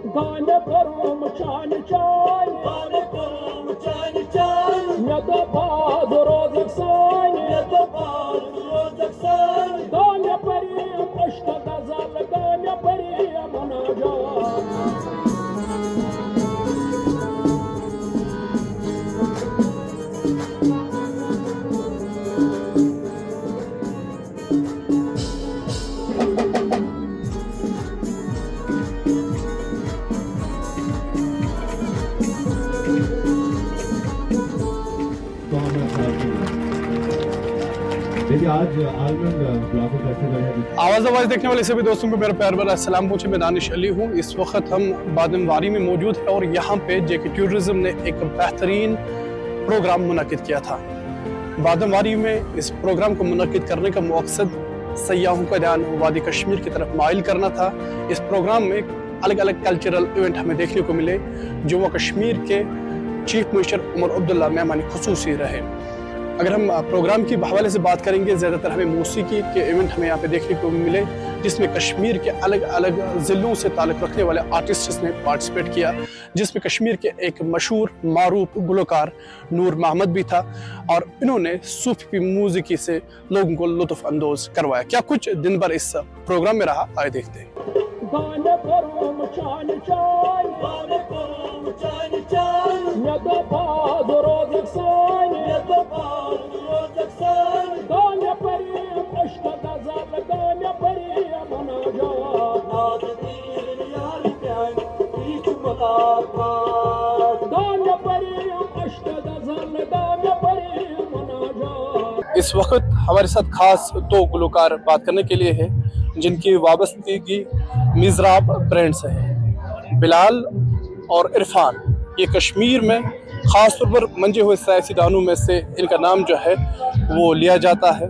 Gane karam çan çan, gane karam çan çan. Ne de bağıracak sen, ne de bağıracak sen. Gane parim aşka gazal, gane parim anacan. देखिए आज almond block festival है। आवाज़ देखने वाले सभी दोस्तों को मेरा प्यार भरा अस्सलाम पूछे। मैं दानिश अली हूँ। इस वक्त हम बादमवारी में मौजूद है और यहाँ पे जेके टूरिज्म ने एक बेहतरीन प्रोग्राम मुनक्किद किया था। बादमवारी में इस प्रोग्राम को मुनक्किद करने का मकसद सयाहों का ध्यान वादी कश्मीर की तरफ माइल करना था। इस प्रोग्राम में अलग अलग कल्चरल इवेंट हमें देखने को मिले। जम्मू कश्मीर के चीफ मिनिस्टर उमर अब्दुल्ला मेहमान खुसूसी रहे। अगर हम प्रोग्राम की हवाले से बात करेंगे, ज़्यादातर हमें मौसीकी के इवेंट हमें यहाँ पे देखने को मिले, जिसमें कश्मीर के अलग अलग ज़िलों से ताल्लुक़ रखने वाले आर्टिस्ट्स ने पार्टिसिपेट किया, जिसमें कश्मीर के एक मशहूर मारूफ गुलकार नूर मोहम्मद भी था और इन्होंने सूफी मूसिकी से लोगों को लुत्फ़ अंदोज़ करवाया। क्या कुछ दिन भर इस प्रोग्राम में रहा, आए देखते हैं। Gane karam çan çan, gane karam çan çan. Ne de bağıracak sen, ne de bağıracak sen. Gane parim aşka gazal, gane parim anacan. Nadir yar gel, hiç mutlaka. Gane parim aşka gazal, gane parim anacan. इस वक्त हमारे साथ खास दो गुलकार बात करने के लिए है, जिनकी वाबस्तगी मिज़राब ब्रांड से है। बिलाल और इरफान ये कश्मीर में ख़ास तौर पर मंजे हुए सियासतदानों में से इनका नाम जो है वो लिया जाता है।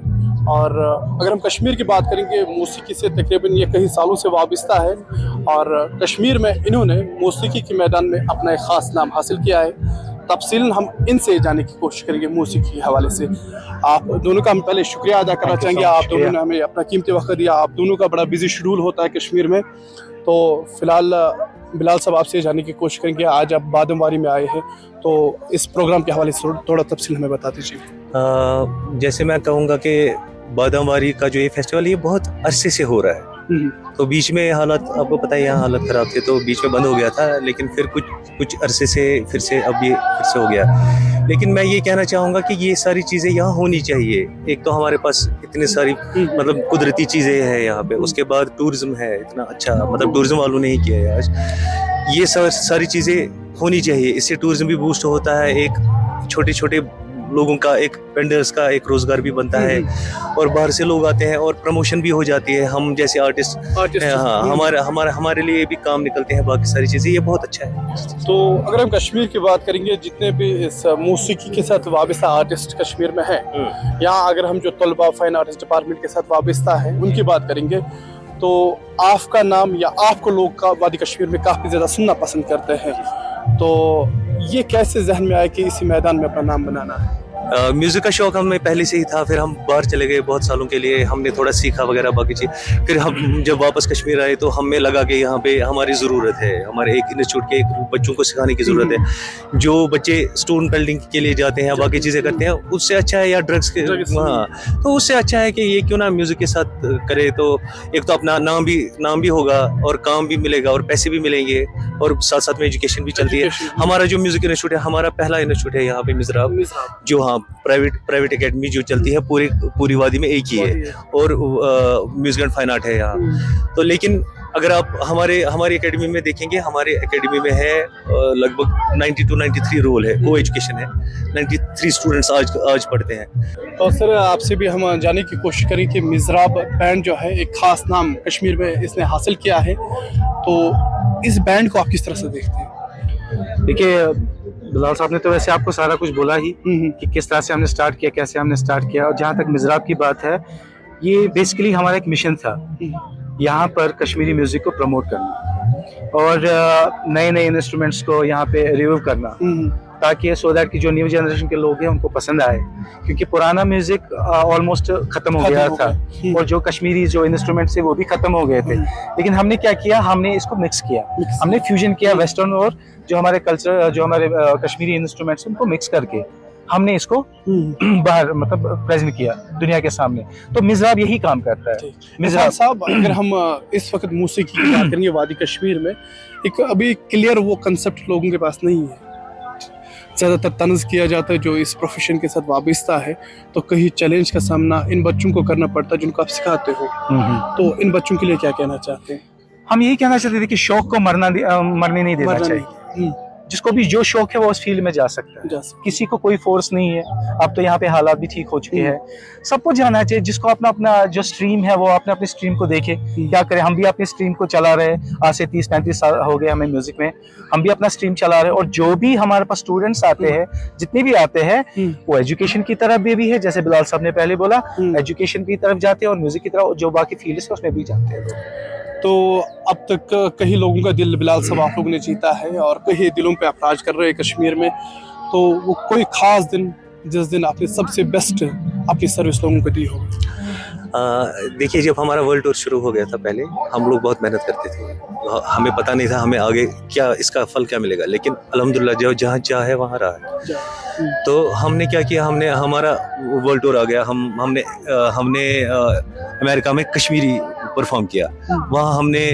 और अगर हम कश्मीर की बात करेंगे, मौसीकी से तकरीबन ये कई सालों से वाबस्ता है और कश्मीर में इन्होंने मौसीकी के मैदान में अपना एक ख़ास नाम हासिल किया है। तफसीलन हम इनसे जाने की कोशिश करेंगे मौसीकी के हवाले से। आप दोनों का हम पहले शुक्रिया अदा करना चाहेंगे। आप दोनों ने हमें अपना कीमती वक्त दिया। आप दोनों का बड़ा बिजी शेड्यूल होता है कश्मीर में। तो फ़िलहाल बिलाल साहब आपसे जाने की कोशिश करेंगे, आज आप बादमवारी में आए हैं, तो इस प्रोग्राम के हवाले से थोड़ा तफसील हमें बता दीजिए। जैसे मैं कहूँगा कि बादमवारी का जो ये फेस्टिवल ये बहुत अरसे से हो रहा है। तो बीच में हालत, आपको पता है यहाँ हालत ख़राब थी तो बीच में बंद हो गया था, लेकिन फिर कुछ अरसे से फिर से अब ये फिर से हो गया। लेकिन मैं ये कहना चाहूँगा कि ये सारी चीज़ें यहाँ होनी चाहिए। एक तो हमारे पास इतनी सारी मतलब कुदरती चीज़ें हैं यहाँ पे, उसके बाद टूरिज़्म है इतना अच्छा, मतलब टूरिज़्म वालों ने ही किया है आज। ये सारी चीज़ें होनी चाहिए, इससे टूरिज़्म भी बूस्ट होता है, एक छोटे छोटे लोगों का एक वेंडर्स का एक रोजगार भी बनता है और बाहर से लोग आते हैं और प्रमोशन भी हो जाती है। हम जैसे आर्टिस्ट हाँ, हमारे लिए भी काम निकलते हैं, बाकी सारी चीज़ें, ये बहुत अच्छा है। तो अगर हम कश्मीर की बात करेंगे, जितने भी इस मौसीकी के साथ वाबस्ता आर्टिस्ट कश्मीर में हैं, यहाँ अगर हम जो तलबा फाइन आर्टिस्ट डिपार्टमेंट के साथ वाबस्ता है उनकी बात करेंगे, तो आपका नाम या आपको लोग का वादी कश्मीर में काफ़ी ज़्यादा सुनना पसंद करते हैं, तो ये कैसे जहन में आया कि इसी मैदान में अपना नाम बनाना है? म्यूज़िक का शौक़ हमें पहले से ही था, फिर हम बाहर चले गए बहुत सालों के लिए, हमने थोड़ा सीखा वगैरह बाकी चीज़। फिर हम जब वापस कश्मीर आए तो हमें लगा कि यहाँ पे हमारी ज़रूरत है, हमारे एक इंस्टीट्यूट के एक बच्चों को सिखाने की ज़रूरत है। जो बच्चे स्टोन बिल्डिंग के लिए जाते हैं, बाकी चीज़ें करते हैं, उससे अच्छा है या ड्रग्स के, हाँ, तो उससे अच्छा है कि ये क्यों ना म्यूज़िक के साथ करे, तो एक तो अपना नाम भी होगा और काम भी मिलेगा और पैसे भी मिलेंगे और साथ साथ में एजुकेशन भी चलती है। हमारा जो म्यूज़िक इंस्टीट्यूट है, हमारा पहला इंस्टीट्यूट है यहाँ पे मिज़राब, जो हाँ प्राइवेट एकेडमी जो चलती है पूरी वादी में एक ही है, और म्यूजिक एंड फाइन आर्ट है यहाँ। तो लेकिन अगर आप हमारी एकेडमी में देखेंगे, हमारे एकेडमी में है लगभग 92-93 रोल है, को एजुकेशन है, 93 स्टूडेंट्स आज पढ़ते हैं। तो सर आपसे भी हम जानने की कोशिश करें कि मिज़राब बैंड जो है एक ख़ास नाम कश्मीर में इसने हासिल किया है, तो इस बैंड को आप किस तरह से देखते हैं? देखिए बिलाल साहब ने तो वैसे आपको सारा कुछ बोला ही कि किस तरह से हमने स्टार्ट किया, कैसे हमने स्टार्ट किया। और जहाँ तक मिज़राब की बात है, ये बेसिकली हमारा एक मिशन था यहाँ पर कश्मीरी म्यूज़िक को प्रमोट करना और नए इंस्ट्रूमेंट्स को यहाँ पे रिव्यू करना। ताकि सो दैट कि जो न्यू जनरेशन के लोग हैं उनको पसंद आए, क्योंकि पुराना म्यूजिक ऑलमोस्ट खत्म हो गया था और जो कश्मीरी जो इंस्ट्रूमेंट्स थे वो भी खत्म हो गए थे। लेकिन हमने क्या किया, हमने इसको मिक्स किया, हमने फ्यूजन किया वेस्टर्न और जो हमारे कल्चर जो हमारे कश्मीरी इंस्ट्रूमेंट्स उनको मिक्स करके हमने इसको बाहर मतलब प्रेजेंट किया दुनिया के सामने। तो मिज़राब यही काम करता है। मिज़राब साहब, अगर हम इस वक्त मौसीकी की बात करेंगे वादी कश्मीर में, एक अभी क्लियर वो कंसेप्ट लोगों के पास नहीं है। ज़्यादातर तंज़ किया जाता है जो इस प्रोफेशन के साथ वाबस्ता है, तो कहीं चैलेंज का सामना इन बच्चों को करना पड़ता है जिनको आप सिखाते हो। तो इन बच्चों के लिए क्या कहना चाहते हैं? हम यही कहना चाहते थे कि शौक को मरने नहीं देना चाहिए। जिसको भी जो शौक है वो उस फील्ड में जा सकता है, किसी को कोई फोर्स नहीं है। अब तो यहाँ पे हालात भी ठीक हो चुके हैं, सबको जाना चाहिए। जिसको अपना अपना जो स्ट्रीम है वो अपने अपने स्ट्रीम को देखे, क्या करें। हम भी अपनी स्ट्रीम को चला रहे हैं, आज से 30-35 साल हो गए हमें म्यूजिक में, हम भी अपना स्ट्रीम चला रहे हैं। और जो भी हमारे पास स्टूडेंट्स आते हैं, जितने भी आते हैं, वो एजुकेशन की तरफ भी है, जैसे बिलाल साहब ने पहले बोला, एजुकेशन की तरफ जाते हैं और म्यूजिक की तरफ जो बाकी फील्ड है उसमें भी जाते हैं। तो अब तक कई लोगों का दिल बिलाल साहब आप लोगों ने जीता है और कई दिलों पे आप राज कर रहे हैं कश्मीर में। तो वो कोई खास दिन जिस दिन आपने सबसे बेस्ट अपनी सर्विस लोगों को दी होगी? देखिए, जब हमारा वर्ल्ड टूर शुरू हो गया था, पहले हम लोग बहुत मेहनत करते थे, हमें पता नहीं था हमें आगे क्या इसका फल क्या मिलेगा, लेकिन अल्हम्दुलिल्लाह जो जहाँ चाहे वहाँ रहा है। तो हमने क्या किया, हमने हमारा वर्ल्ड टूर आ गया, हमने अमेरिका में कश्मीरी परफॉर्म किया। वहाँ हमने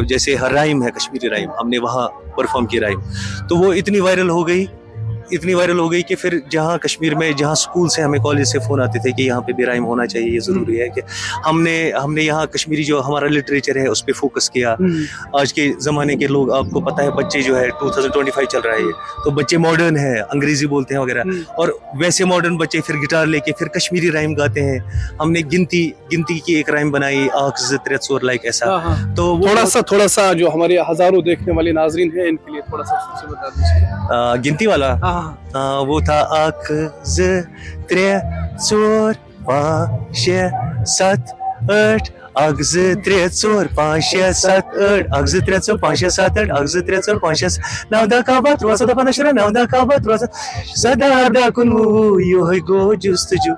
जैसे हर राइम है कश्मीरी राइम, हमने वहाँ परफॉर्म की राइम, तो वो इतनी वायरल हो गई कि फिर जहाँ कश्मीर में जहाँ स्कूल से हमें कॉलेज से फ़ोन आते थे कि यहाँ पे भी राइम होना चाहिए, ये ज़रूरी है कि हमने यहाँ कश्मीरी जो हमारा लिटरेचर है उस पर फोकस किया। आज के ज़माने के लोग, आपको पता है, बच्चे जो है 2025 चल रहा है ये, तो बच्चे मॉडर्न है, अंग्रेज़ी बोलते हैं वगैरह, और वैसे मॉडर्न बच्चे फिर गिटार लेके फिर कश्मीरी राइम गाते हैं। हमने गिनती की एक राइम बनाई, आख ज़ित्रेत सोर लाइक, ऐसा। तो थोड़ा सा जो हमारे हज़ारों देखने वाले नाजरीन हैं इनके लिए थोड़ा सा बता दीजिए। गिनती वाला वो था आख ज त्रे चोर 5 6 7 8 आख ज त्रे चोर 5 6 7 8 आख ज त्रे चोर 5 6 7 8 आख ज त्रे चोर 5 6 9 काबा 3 15 9 काबा 3 सदा कुन यो गो जुस्तजु